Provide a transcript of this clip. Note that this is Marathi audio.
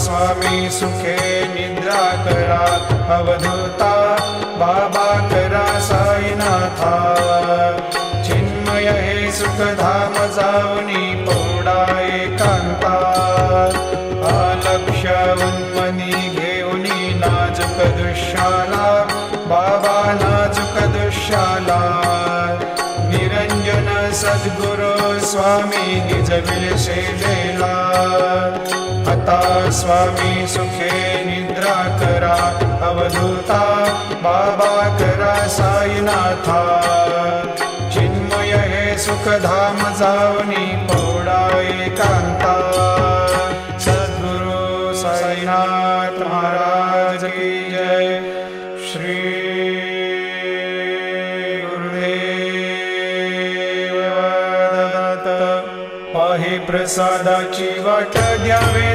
स्वामी सुखे निद्रा करा अवधूता बाबा करा साईनाथा चिन्मय हे सुखधाम जावनी पौडा एकांता अलक्ष्य उन्मनी घेऊनी नाजुक दृश्याला बाबा नाजुक दृश्याला निरंजन सद्गुरु स्वामी निज विलसेलेला आता स्वामी सुखे निद्रा करा अवधूता बाबा करा साईनाथा चिन्मय हे सुखधाम जावनी पौडा एकांता सद्गुरु साईनाथ महाराज की जय। श्री गुरुदेव दत्त पाहे प्रसादाची वाट द्यावे